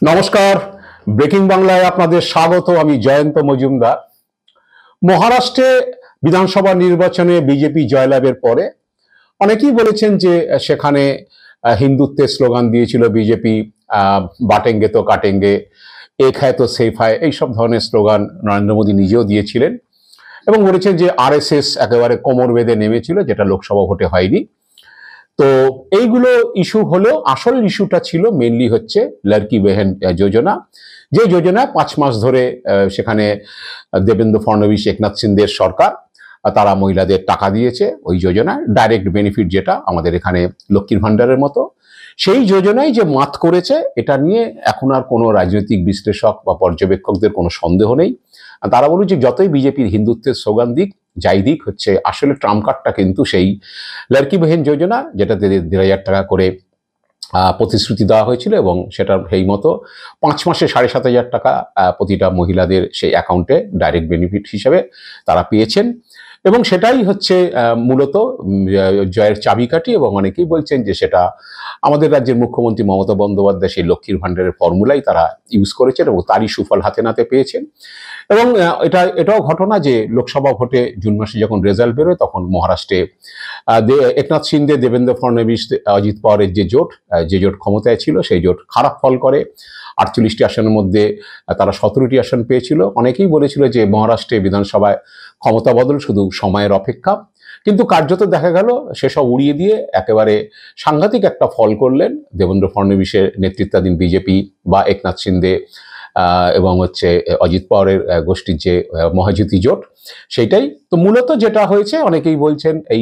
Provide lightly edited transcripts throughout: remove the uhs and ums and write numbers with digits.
নমস্কার, ব্রেকিং বাংলায় আপনাদের স্বাগত। আমি জয়ন্ত মজুমদার। মহারাষ্ট্রে বিধানসভা নির্বাচনে বিজেপি জয়লাভের পরে অনেকেই বলেছেন যে সেখানে হিন্দুত্বের স্লোগান দিয়েছিল বিজেপি। বাটেঙ্গে তো কাটেঙ্গে, এক হ্যায় তো সেফ হ্যায়, এইসব ধরনের স্লোগান নরেন্দ্র মোদী নিজেও দিয়েছিলেন এবং বলেছেন যে আরএসএস একেবারে কোমর বেঁধে নেমেছিল, যেটা লোকসভা ভোটে হয়নি। তো এইগুলো ইস্যু হলেও আসল ইস্যুটা ছিল মেনলি হচ্ছে লড়কি বেহেন যোজনা, যে যোজনা 5 মাস ধরে সেখানে দেবেন্দ্র ফডনবিস, একনাথ সিন্ধের সরকার তারা মহিলাদের টাকা দিয়েছে। ওই যোজনা ডাইরেক্ট বেনিফিট, যেটা আমাদের এখানে লক্ষ্মীর ভান্ডারের মতো, সেই যোজনায় যে মাত করেছে এটা নিয়ে এখন আর কোনো রাজনৈতিক বিশ্লেষক বা পর্যবেক্ষকদের কোনো সন্দেহ নেই। তারা বলছে যে যতই বিজেপির হিন্দুত্বের স্লোগান দিক, যাই দিক, হচ্ছে আসলে ট্রাম্প কার্ডটা কিন্তু সেই লড়কি বেহেন যোজনা, যেটাতে 1,500 টাকা করে প্রতিশ্রুতি দেওয়া হয়েছিল এবং সেটার সেই মতো 5 মাসে 7,500 টাকা প্রতিটা মহিলাদের সেই অ্যাকাউন্টে ডাইরেক্ট বেনিফিট হিসেবে তারা পেয়েছেন। এবং সেটাই হচ্ছে মূলত জয়ের চাবিকাঠি। এবং অনেকেই বলছেন যে সেটা আমাদের রাজ্যের মুখ্যমন্ত্রী মমতা বন্দ্যোপাধ্যায় সেই লক্ষ্মীর ভাণ্ডারের ফর্মুলাই তারা ইউজ করেছেন এবং তারই সুফল হাতে নাতে পেয়েছেন। এবং এটাও ঘটনা যে লোকসভা ভোটে জুন মাসে যখন রেজাল্ট বেরোয়, তখন মহারাষ্ট্রে একনাথ শিন্দে, দেবেন্দ্র ফডনবিস, অজিত পাওয়ারের যে জোট ক্ষমতায় ছিল, সেই জোট খারাপ ফল করে। 48টি আসনের মধ্যে তারা 17টি আসন পেয়েছিল। অনেকেই বলেছিল যে মহারাষ্ট্রে বিধানসভায় ক্ষমতা বদল শুধু সময়ের অপেক্ষা, কিন্তু কার্যত দেখা গেল সেসব উড়িয়ে দিয়ে একেবারে সাংঘাতিক একটা ফল করলেন দেবেন্দ্র ফডনবিসের নেতৃত্বাধীন বিজেপি বা একনাথ শিন্দে এবং হচ্ছে অজিত পাওয়ারের গোষ্ঠীর যে মহাজ্যোতি জোট, সেইটাই। তো মূলত যেটা হয়েছে, অনেকেই বলছেন এই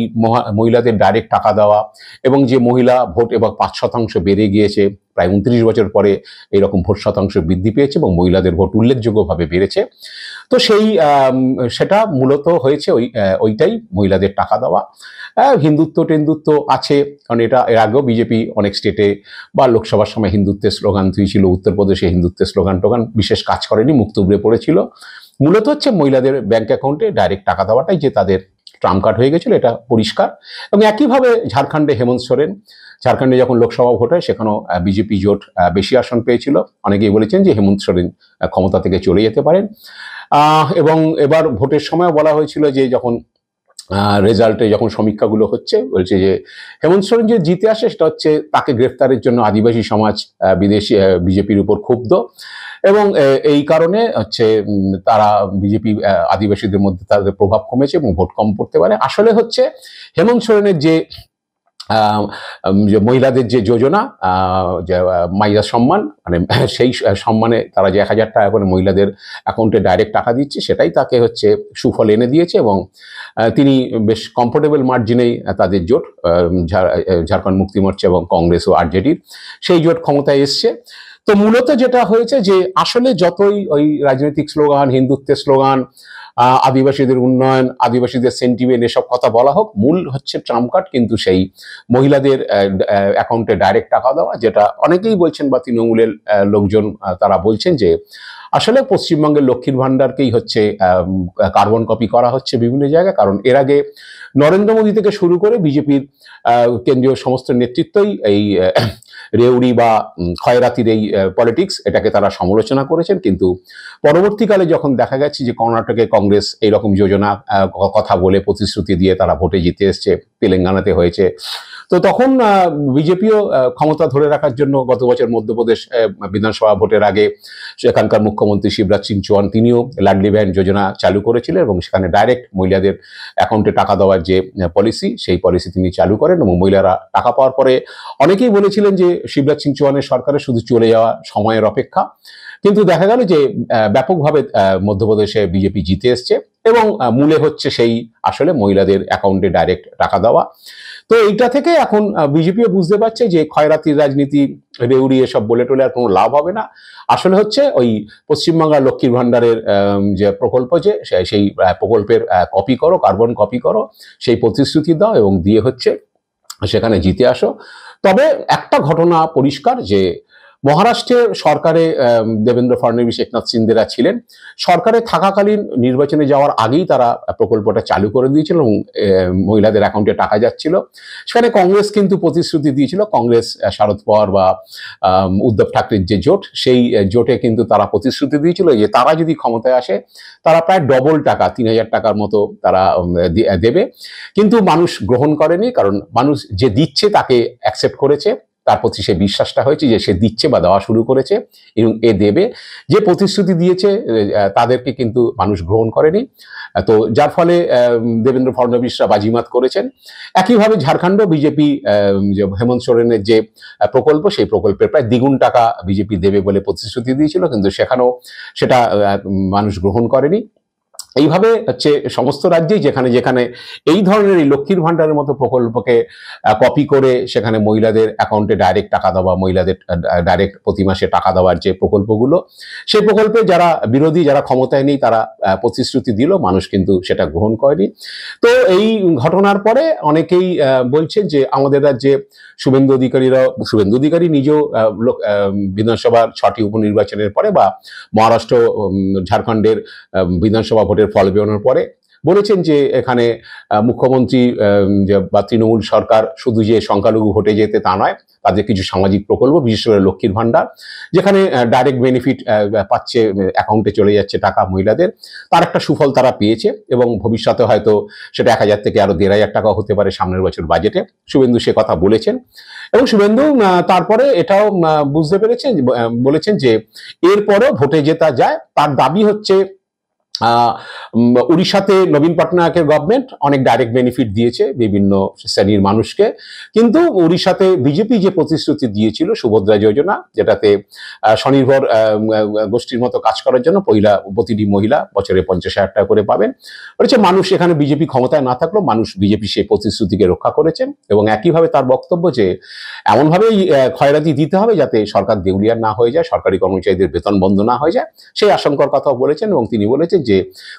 মহিলাদের ডাইরেক্ট টাকা দেওয়া এবং যে মহিলা ভোট এবার 5% বেড়ে গিয়েছে, প্রায় 29 বছর পরে এরকম ভোট শতাংশ বৃদ্ধি পেয়েছে এবং মহিলাদের ভোট উল্লেখযোগ্যভাবে বেড়েছে। তো সেটা মূলত হয়েছে ওইটাই, মহিলাদের টাকা দেওয়া। হিন্দুত্ব টেন্দুত্ব আছে, কারণ এটা এর আগেও বিজেপি অনেক স্টেটে বা লোকসভার সময় হিন্দুত্বের স্লোগান দিয়েছিল। উত্তরপ্রদেশে হিন্দুত্বের স্লোগান টোগান বিশেষ কাজ করেনি, মুখ তুবড়ে পড়েছিল। মূলত হচ্ছে মহিলাদের ব্যাংক অ্যাকাউন্টে ডাইরেক্ট টাকা দেওয়াটাই যে তাদের ট্রাম্প কার্ড হয়ে গেছিল, এটা পরিষ্কার। এবং একইভাবে ঝাড়খণ্ডে হেমন্ত সোরেন, ঝাড়খণ্ডে যখন লোকসভা ভোট হয় সেখানেও বিজেপি জোট বেশি আসন পেয়েছিল। অনেকেই বলেছেন যে হেমন্ত সোরেন ক্ষমতা থেকে চলে যেতে পারেন। এবং এবার ভোটের সময় বলা হয়েছিল যে যখন রেজাল্টে যখন সমীক্ষাগুলো হচ্ছে, বলছে যে হেমন্ত সোরেন যে জিতে আসে সেটা হচ্ছে তাকে গ্রেফতারের জন্য আদিবাসী সমাজ বিদেশি বিজেপির উপর ক্ষুব্ধ এবং এই কারণে হচ্ছে তারা বিজেপি আদিবাসীদের মধ্যে তাদের প্রভাব কমেছে এবং ভোট কম পড়তে পারে। আসলে হচ্ছে হেমন্ত সোরেনের যে মহিলাদের যে যোজনা, যে মাইয়া সম্মান, মানে সেই সম্মানে তারা যে 1,000 টাকা করে মহিলাদের অ্যাকাউন্টে ডাইরেক্ট টাকা দিচ্ছে, সেটাই তাকে হচ্ছে সুফল এনে দিয়েছে এবং তিনি বেশ কমফোর্টেবল মার্জিনেই তাদের জোট, ঝাড়খণ্ড মুক্তি মোর্চা এবং কংগ্রেস ও আরজেডির সেই জোট ক্ষমতায় এসছে। তো মূলত যেটা হয়েছে যে আসলে যতই ওই রাজনৈতিক স্লোগান, হিন্দুত্বের স্লোগান, আদিবাসীদের উন্নয়ন, আদিবাসীদের সেন্টিমেন্ট, এসব কথা বলা হোক, মূল হচ্ছে ট্রাম্প কার্ড কিন্তু সেই মহিলাদের অ্যাকাউন্টে ডাইরেক্ট টাকা দেওয়া, যেটা অনেকেই বলছেন বা তৃণমূলের লোকজন তারা বলছেন যে আসলে পশ্চিমবঙ্গের লক্ষ্মীর ভাণ্ডারকেই হচ্ছে কার্বন কপি করা হচ্ছে বিভিন্ন জায়গায়। কারণ এর আগে নরেন্দ্র মোদী থেকে শুরু করে বিজেপির কেন্দ্রীয় সমস্ত নেতৃত্বই এই রেউড়ি বা খয়রাতির এই পলিটিক্স, এটাকে তারা সমালোচনা করেছেন। কিন্তু পরবর্তীকালে যখন দেখা গেছে যে কর্ণাটকে কংগ্রেস এইরকম যোজনা কথা বলে প্রতিশ্রুতি দিয়ে তারা ভোটে জিতে এসছে, তেলেঙ্গানাতে হয়েছে, তো তখন বিজেপিও ক্ষমতা ধরে রাখার জন্য গত বছর মধ্যপ্রদেশ বিধানসভা ভোটের আগে সেখানকার মুখ্যমন্ত্রী শিবরাজ সিং চৌহান তিনিও লাডলি বেহেন যোজনা চালু করেছিলেন এবং সেখানে ডাইরেক্ট মহিলাদের অ্যাকাউন্টে টাকা দেওয়ার যে পলিসি, সেই পলিসি তিনি চালু করেন এবং মহিলারা টাকা পাওয়ার পরে অনেকেই বলেছিলেন যে শিবরাজ সিং চৌহানের সরকারের শুধু চলে যাওয়া সময়ের অপেক্ষা। কিন্তু দেখা গেল যে ব্যাপকভাবে মধ্যপ্রদেশে বিজেপি জিতে এসছে এবং মূলে হচ্ছে সেই আসলে মহিলাদের অ্যাকাউন্টে ডাইরেক্ট টাকা দেওয়া। তো এইটা থেকে এখন বিজেপিও বুঝতে পারছে যে খয়রাতির রাজনীতি, রেউড়ি এসব বলে টলে আর কোনো লাভ হবে না। আসলে হচ্ছে ওই পশ্চিমবাংলার লক্ষ্মীর ভাণ্ডারের যে প্রকল্প, যে সেই প্রকল্পের কপি করো, কার্বন কপি করো, সেই প্রতিশ্রুতি দাও এবং দিয়ে হচ্ছে সেখানে জিতে আসো। তবে একটা ঘটনা পরিষ্কার যে মহারাষ্ট্রে সরকারে দেবেন্দ্র ফডনবিস, একনাথ শিন্দেরা ছিলেন। সরকারে থাকাকালীন নির্বাচনে যাওয়ার আগেই তারা প্রকল্পটা চালু করে দিয়েছিল এবং মহিলাদের অ্যাকাউন্টে টাকা যাচ্ছিল। সেখানে কংগ্রেস কিন্তু প্রতিশ্রুতি দিয়েছিল, কংগ্রেস, শরদ পাওয়ার বা উদ্ধব ঠাকরের যে জোট, সেই জোটে কিন্তু তারা প্রতিশ্রুতি দিয়েছিল যে তারা যদি ক্ষমতায় আসে তারা প্রায় ডবল টাকা, ৩,০০০ টাকার মতো তারা দেবে। কিন্তু মানুষ গ্রহণ করেনি, কারণ মানুষ যে দিচ্ছে তাকে অ্যাকসেপ্ট করেছে, তার প্রতি সে বিশ্বাসটা হয়েছে যে সে দিচ্ছে বা দেওয়া শুরু করেছে এবং এ দেবে। যে প্রতিশ্রুতি দিয়েছে তাদেরকে কিন্তু মানুষ গ্রহণ করেনি। তো যার ফলে দেবেন্দ্র ফডনবিসরা বাজিমাত করেছেন। একইভাবে ঝাড়খণ্ড বিজেপি হেমন্ত সোরেনের যে প্রকল্প, সেই প্রকল্পের প্রায় দ্বিগুণ টাকা বিজেপি দেবে বলে প্রতিশ্রুতি দিয়েছিল, কিন্তু সেখানেও সেটা মানুষ গ্রহণ করেনি। এইভাবে হচ্ছে সমস্ত রাজ্যেই যেখানে যেখানে এই ধরনের এই লক্ষ্মীর ভাণ্ডারের মতো প্রকল্পকে কপি করে সেখানে মহিলাদের অ্যাকাউন্টে ডাইরেক্ট টাকা দেওয়া, মহিলাদের ডাইরেক্ট প্রতি মাসে টাকা দেওয়ার যে প্রকল্পগুলো, সেই প্রকল্পে যারা বিরোধী, যারা ক্ষমতায় নেই, তারা প্রতিশ্রুতি দিল, মানুষ কিন্তু সেটা গ্রহণ করেনি। তো এই ঘটনার পরে অনেকেই বলছেন যে আমাদের রাজ্যে শুভেন্দু অধিকারী নিজেও বিধানসভার 6টি উপনির্বাচনের পরে বা মহারাষ্ট্র, ঝাড়খণ্ডের বিধানসভা ভোটের ফল বেরোনোর পরে বলেছেন যে এখানে মুখ্যমন্ত্রী বা তৃণমূল সরকার শুধু যে সংখ্যালঘু ভোটে যেতে তা নয়, তাদের কিছু সামাজিক প্রকল্প, বিশেষ করে লক্ষ্মীর ভাণ্ডার, যেখানে ডাইরেক্ট বেনিফিট পাচ্ছে, অ্যাকাউন্টে চলে যাচ্ছে টাকা মহিলাদের, তার একটা সুফল তারা পেয়েছে এবং ভবিষ্যতে হয়তো সেটা 1,000 থেকে আরো 1,500 টাকা হতে পারে সামনের বছর বাজেটে। শুভেন্দু সে কথা বলেছেন এবং শুভেন্দু তারপরে এটাও বুঝতে পেরেছেন, বলেছেন যে এরপরও ভোটে জেতা যায়। তার দাবি হচ্ছে উড়িষ্যাতে নবীন পটনায়কের গভর্নমেন্ট অনেক ডাইরেক্ট বেনিফিট দিয়েছে বিভিন্ন শ্রেণীর মানুষকে, কিন্তু উড়িষ্যাতে বিজেপি যে প্রতিশ্রুতি দিয়েছিল সুভদ্রা যোজনা, যেটাতে স্বনির্ভর গোষ্ঠীর মতো কাজ করার জন্য প্রতিটি মহিলা বছরে 50,000 টাকা করে পাবেন, বলেছে মানুষ এখানে বিজেপি ক্ষমতায় না থাকলেও মানুষ বিজেপি সেই প্রতিশ্রুতিকে রক্ষা করেছেন। এবং একইভাবে তার বক্তব্য যে এমনভাবেই ক্ষয়রাতি দিতে হবে যাতে সরকার দেউলিয়া না হয়ে যায়, সরকারি কর্মচারীদের বেতন বন্ধ না হয়ে যায়, সেই আশঙ্কার কথাও বলেছেন। এবং তিনি বলেছেন যে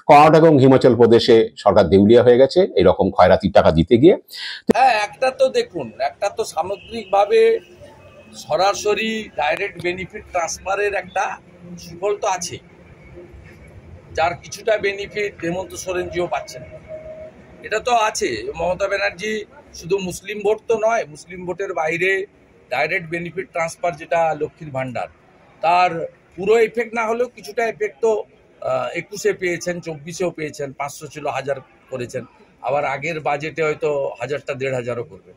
কর্ণাটক এবং হিমাচল প্রদেশে সরকার দেউলিয়া হয়ে গেছে এরকম ক্ষয়রাতির টাকা দিতে গিয়ে। হ্যাঁ, একটা তো দেখুন, একটা তো সামগ্রিকভাবে সরাসরি ডাইরেক্ট বেনিফিট ট্রান্সফারের একটা সুফল তো আছে, যার কিছুটা বেনিফিট হেমন্ত সোরেনজিও পাচ্ছেন, এটা তো আছে। মমতা ব্যানার্জি শুধু মুসলিম ভোট তো নয়, মুসলিম ভোটের বাইরে ডাইরেক্ট বেনিফিট ট্রান্সফার যেটা লক্ষ্মীর ভাণ্ডার, তার পুরো এফেক্ট না হলেও কিছুটা এফেক্ট তো 21-এ পেয়েছেন, 24-এও পেয়েছেন, 500 ছিল 1000 করেছেন, আবার আগের বাজেটে হয়তো 1000টা 1500ও করবে,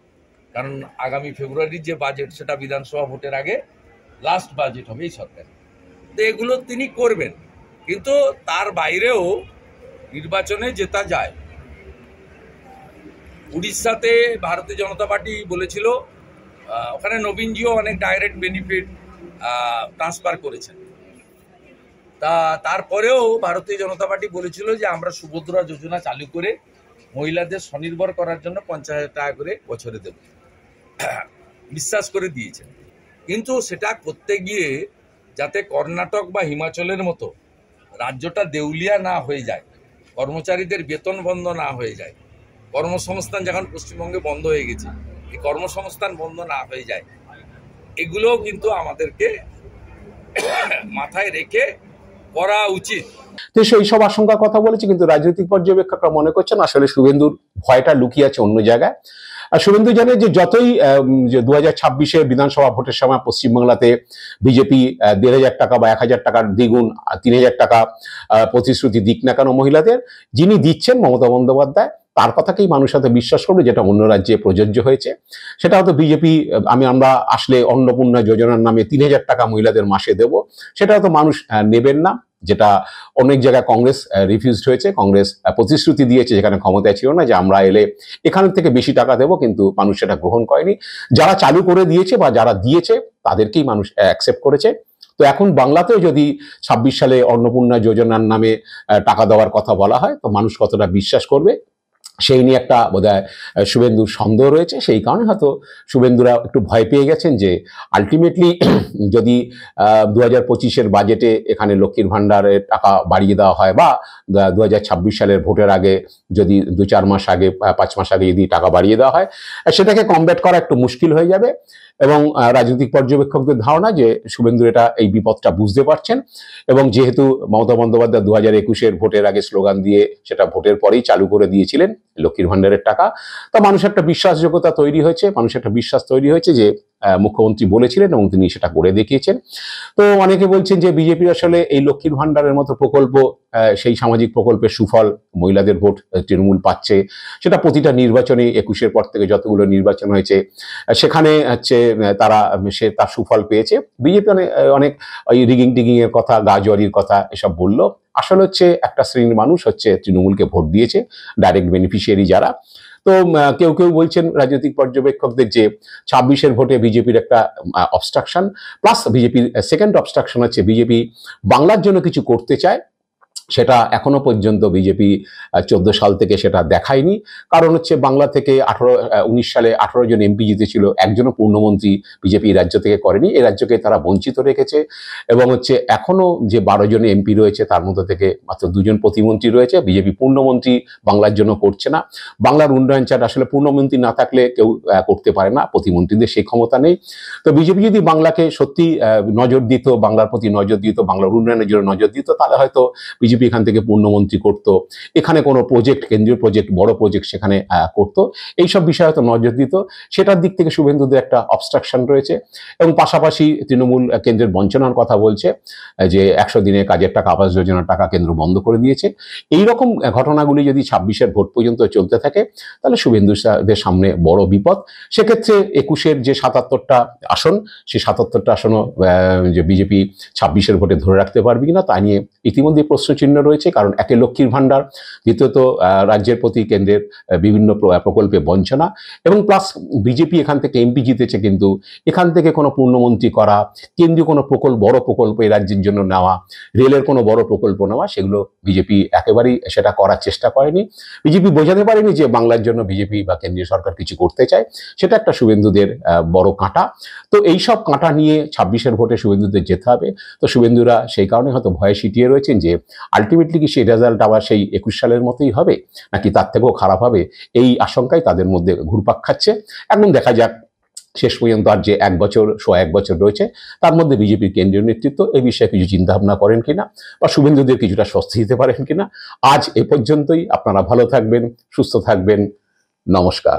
কারণ আগামী ফেব্রুয়ারির যে বাজেট সেটা বিধানসভা ভোটের আগে লাস্ট বাজেট হবে এই সরকার। তো এগুলো তিনি করবেন, কিন্তু তার বাইরেও নির্বাচনে জেতা যায়। উড়িষ্যাতে ভারতীয় জনতা পার্টি বলেছিল, ওখানে নবীনজিও অনেক ডাইরেক্ট বেনিফিট ট্রান্সফার করেছেন, তারপরেও ভারতীয় জনতা পার্টি বলেছিল যে আমরা সুভদ্রা যোজনা চালু করে মহিলাদের স্বনির্ভর করার জন্য 50,000 টাকা করে বছরে দেব, বিশ্বাস করে দিয়েছেন। কিন্তু সেটা করতে গিয়ে যাতে কর্ণাটক বা হিমাচলের মতো রাজ্যটা দেউলিয়া না হয়ে যায়, কর্মচারীদের বেতন বন্ধ না হয়ে যায়, কর্মসংস্থান যখন পশ্চিমবঙ্গে বন্ধ হয়ে গেছে, এই কর্মসংস্থান বন্ধ না হয়ে যায়, এগুলোও কিন্তু আমাদেরকে মাথায় রেখে করা উচিত। তো সেই সব আশঙ্কার কথা বলেছে, কিন্তু রাজনৈতিক পর্যবেক্ষকরা মনে করছেন আসলে শুভেন্দুর ভয়টা লুকিয়ে আছে অন্য জায়গায়। আর শুভেন্দু জানে যে যতই 2026-এ বিধানসভা ভোটের সময় পশ্চিমবাংলাতে বিজেপি 1,500 টাকা বা 1,000 টাকার দ্বিগুণ 3,000 টাকা প্রতিশ্রুতি দিক না কেন মহিলাদের, যিনি দিচ্ছেন মমতা বন্দ্যোপাধ্যায়, তার কথাকেই মানুষ হয়তো বিশ্বাস করবে, যেটা অন্য রাজ্যে প্রযোজ্য হয়েছে। সেটা হয়তো বিজেপি আমরা আসলে অন্নপূর্ণা যোজনার নামে 3,000 টাকা মহিলাদের মাসে দেব, সেটা হয়তো মানুষ নেবেন না, যেটা অনেক জায়গায় কংগ্রেস রিফিউজড হয়েছে। কংগ্রেস প্রতিশ্রুতি দিয়েছে যেখানে ক্ষমতায় ছিল না যে আমরা এলে এখান থেকে বেশি টাকা দেব, কিন্তু মানুষ সেটা গ্রহণ করেনি। যারা চালু করে দিয়েছে বা যারা দিয়েছে তাদেরকেই মানুষ অ্যাকসেপ্ট করেছে। তো এখন বাংলাতেও যদি 26 সালে অন্নপূর্ণা যোজনার নামে টাকা দেওয়ার কথা বলা হয়, তো মানুষ কতটা বিশ্বাস করবে সেই নিয়ে একটা বোধহয় শুভেন্দুর সন্দেহ রয়েছে। সেই কারণে হয়তো শুভেন্দুরা একটু ভয় পেয়ে গেছেন যে আলটিমেটলি যদি 2025-এর বাজেটে এখানে লক্ষ্মীর ভাণ্ডারের টাকা বাড়িয়ে দেওয়া হয় বা 2026 সালের ভোটের আগে যদি 2-4 মাস আগে 5 মাস আগে যদি টাকা বাড়িয়ে দেওয়া হয়, সেটাকে কমব্যাট করা একটু মুশকিল হয়ে যাবে। এবং রাজনৈতিক পর্যবেক্ষকদের ধারণা যে শুভেন্দু এটা এই বিপদটা বুঝতে পারছেন, এবং যেহেতু মমতা বন্দ্যোপাধ্যায় 2021-এর ভোটের আগে স্লোগান দিয়ে সেটা ভোটের পরেই চালু করে দিয়েছিলেন লক্ষ্মীর ভাণ্ডারের টাকা, তা মানুষের একটা বিশ্বাসযোগ্যতা তৈরি হয়েছে, মানুষের একটা বিশ্বাস তৈরি হয়েছে যে মুখ্যমন্ত্রী বলেছিলেন এবং তিনি সেটা করে দেখিয়েছেন। তো অনেকে বলছেন যে বিজেপির আসলে এই লক্ষ্মীর ভাণ্ডারের মতো প্রকল্প, সেই সামাজিক প্রকল্পের সুফল মহিলাদের ভোট তৃণমূল পাচ্ছে, সেটা প্রতিটা নির্বাচনে 21-এর পর থেকে যতগুলো নির্বাচন হয়েছে সেখানে হচ্ছে তারা তার সুফল পেয়েছে। বিজেপি অনেক ওই রিগিং টিগিং এর কথা, গাজোয়ারির কথা এসব বললো। আসলে হচ্ছে একটা শ্রেণীর মানুষ হচ্ছে তৃণমূলকে ভোট দিয়েছে, ডাইরেক্ট বেনিফিশিয়ারি যারা। তো কেউ কেউ বলছেন রাজনৈতিক পর্যবেক্ষকদের যে 26-এর ভোটে বিজেপির একটা অবস্ট্রাকশন, প্লাস বিজেপির সেকেন্ড অবস্ট্রাকশন হচ্ছে বিজেপি বাংলার জন্য কিছু করতে চায়, সেটা এখনো পর্যন্ত বিজেপি 14 সাল থেকে সেটা দেখায়নি। কারণ হচ্ছে বাংলা থেকে 19 সালে 18 জন এমপি জিতেছিল, একজনও পূর্ণমন্ত্রী বিজেপি রাজ্য থেকে করেনি। এই রাজ্যকে তারা বঞ্চিত রেখেছে। এবং হচ্ছে এখনো যে 12 জন এমপি রয়েছে তার মধ্যে থেকে মাত্র 2 জন প্রতিমন্ত্রী রয়েছে। বিজেপি পূর্ণমন্ত্রী বাংলার জন্য করছে না। বাংলার উন্নয়ন চাট আসলে পূর্ণমন্ত্রী না থাকলে কেউ করতে পারে না, প্রতিমন্ত্রীদের সেই ক্ষমতা নেই। তো বিজেপি যদি বাংলাকে সত্যি নজর দিত, বাংলার প্রতি নজর দিত, বাংলার উন্নয়নের জন্য নজর দিত, তাহলে হয়তো বিজেপি এখান থেকে পূর্ণমন্ত্রী করতো, এখানে কোনো প্রজেক্ট, কেন্দ্রীয় প্রজেক্ট, বড় প্রজেক্ট সেখানে করতো, এইসব বিষয়ে হয়তো নজর দিত। সেটার দিক থেকে শুভেন্দুদের একটা অবস্ট্রাকশন রয়েছে। এবং পাশাপাশি তৃণমূল কেন্দ্রের বঞ্চনার কথা বলছে, যে 100 দিনের কাজের টাকা, আবাস যোজনার টাকা কেন্দ্র বন্ধ করে দিয়েছে। এইরকম ঘটনাগুলি যদি 26-এর ভোট পর্যন্ত চলতে থাকে তাহলে শুভেন্দুদের সামনে বড় বিপদ। সেক্ষেত্রে 21-এর যে 77টা আসন, সেই 77টা আসনও যে বিজেপি 26-এর ভোটে ধরে রাখতে পারবে কিনা তা নিয়ে ইতিমধ্যে প্রশ্নচিহ্ন রয়েছে। কারণ একে লক্ষ্মীর ভাণ্ডার, দ্বিতীয়ত রাজ্যের প্রতি কেন্দ্রের বিভিন্ন প্রকল্পে বঞ্চনা, এবং প্লাস বিজেপি এখান থেকে এমপি জিতেছে, কিন্তু এখান থেকে কোনো পূর্ণমন্ত্রী করা, কেন্দ্রীয় কোনো প্রকল্প, বড় প্রকল্প এই রাজ্যের জন্য নেওয়া, রেলের কোনো বড় প্রকল্প নেওয়া, সেগুলো বিজেপি একেবারেই সেটা করার চেষ্টা করেনি। বিজেপি বোঝাতে পারেনি যে বাংলার জন্য বিজেপি বা কেন্দ্রীয় সরকার কিছু করতে চায়। সেটা একটা শুভেন্দুদের বড় কাঁটা। তো এইসব কাঁটা নিয়ে 26-এর ভোটে শুভেন্দুদের যেতে হবে। তো শুভেন্দুরা সেই কারণে হয়তো ভয়ে সিটিয়ে রয়েছেন যে আলটিমেটলি কি সেই রেজাল্ট আবার সেই 21 সালের মতোই হবে, নাকি তার থেকেও খারাপ হবে, এই আশঙ্কাই তাদের মধ্যে ঘুরপাক খাচ্ছে। এখন দেখা যাক শেষ পর্যন্ত আর যে 1 বছর, 1 বছর রয়েছে, তার মধ্যে বিজেপির কেন্দ্রীয় নেতৃত্ব এই বিষয়ে কিছু চিন্তাভাবনা করেন কিনা, বা শুভেন্দুদের কিছুটা স্বস্তি দিতে পারেন কিনা। আজ এ পর্যন্তই। আপনারা ভালো থাকবেন, সুস্থ থাকবেন। নমস্কার।